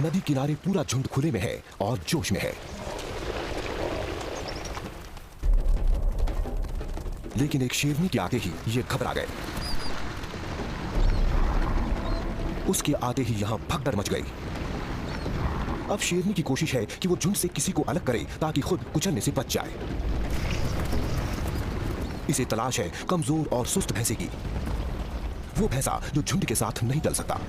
नदी किनारे पूरा झुंड खुले में है और जोश में है। लेकिन एक शेरनी के आते ही ये घबरा गए। उसके आते ही यहां भगदड़ मच गई। अब शेरनी की कोशिश है कि वो झुंड से किसी को अलग करे ताकि खुद कुचलने से बच जाए। इसे तलाश है कमजोर और सुस्त भैंसे की, वो भैंसा जो झुंड के साथ नहीं चल सकता।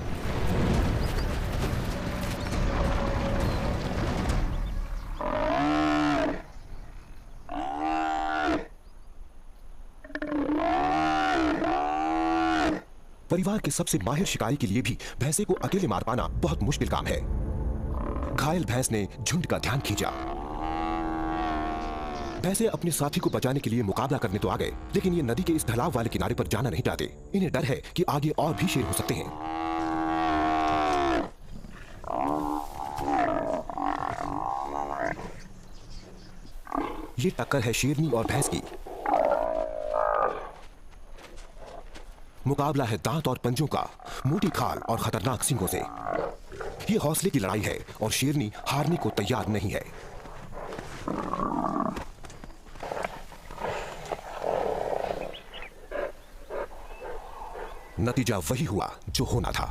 परिवार के सबसे माहिर शिकारी के लिए भी भैंसे को अकेले मार पाना बहुत मुश्किल काम है। घायल भैंस ने झुंड का ध्यान खींचा। भैंसे अपने साथी को बचाने के लिए मुकाबला करने तो आ गए, लेकिन ये नदी के इस ढलाव वाले किनारे पर जाना नहीं चाहते। इन्हें डर है कि आगे और भी शेर हो सकते हैं। ये टक्कर है शेरनी और भैंस की। मुकाबला है दांत और पंजों का, मोटी खाल और खतरनाक सींगों से। ये हौसले की लड़ाई है और शेरनी हारने को तैयार नहीं है। नतीजा वही हुआ जो होना था।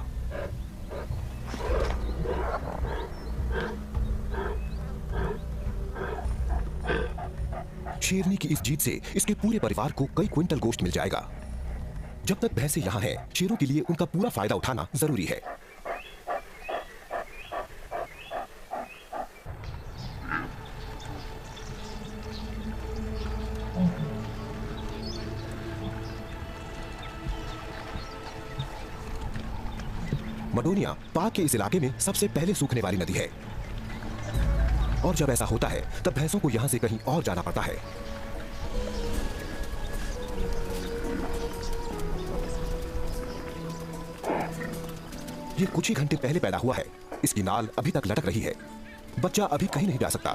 शेरनी की इस जीत से इसके पूरे परिवार को कई क्विंटल गोश्त मिल जाएगा। जब तक भैंसे यहां हैं, शेरों के लिए उनका पूरा फायदा उठाना जरूरी है। मडोनिया पाक के इस इलाके में सबसे पहले सूखने वाली नदी है, और जब ऐसा होता है तब भैंसों को यहां से कहीं और जाना पड़ता है। ये कुछ ही घंटे पहले पैदा हुआ है। इसकी नाल अभी तक लटक रही है। बच्चा अभी कहीं नहीं जा सकता।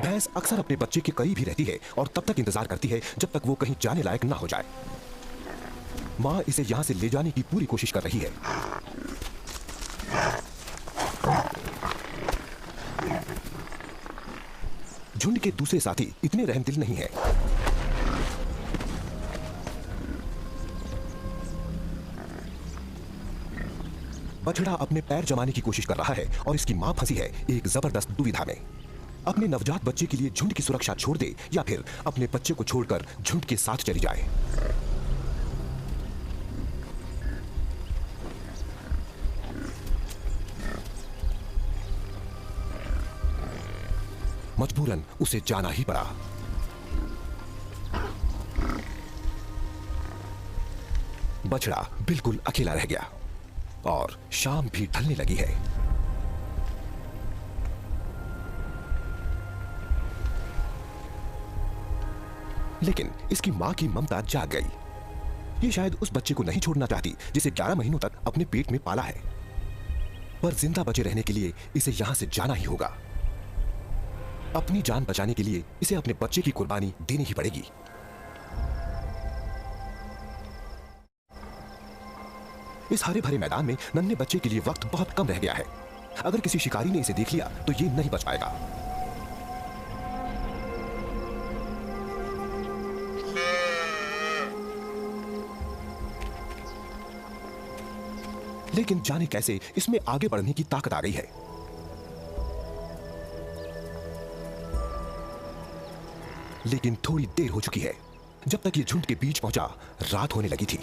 भैंस अक्सर अपने बच्चे के करीब ही रहती है और तब तक इंतजार करती है जब तक वो कहीं जाने लायक ना हो जाए। मां इसे यहां से ले जाने की पूरी कोशिश कर रही है। झुंड के दूसरे साथी इतने रहमदिल नहीं है। बछड़ा अपने पैर जमाने की कोशिश कर रहा है और इसकी मां फंसी है एक जबरदस्त दुविधा में। अपने नवजात बच्चे के लिए झुंड की सुरक्षा छोड़ दे या फिर अपने बच्चे को छोड़कर झुंड के साथ चली जाए। मजबूरन उसे जाना ही पड़ा। बछड़ा बिल्कुल अकेला रह गया और शाम भी ढलने लगी है। लेकिन इसकी मां की ममता जाग गई। ये शायद उस बच्चे को नहीं छोड़ना चाहती जिसे 11 महीनों तक अपने पेट में पाला है, पर जिंदा बचे रहने के लिए इसे यहां से जाना ही होगा। अपनी जान बचाने के लिए इसे अपने बच्चे की कुर्बानी देनी ही पड़ेगी। इस हरे भरे मैदान में नन्हे बच्चे के लिए वक्त बहुत कम रह गया है। अगर किसी शिकारी ने इसे देख लिया तो ये नहीं बच पाएगा। लेकिन जाने कैसे इसमें आगे बढ़ने की ताकत आ गई है। लेकिन थोड़ी देर हो चुकी है। जब तक ये झुंड के बीच पहुंचा, रात होने लगी थी।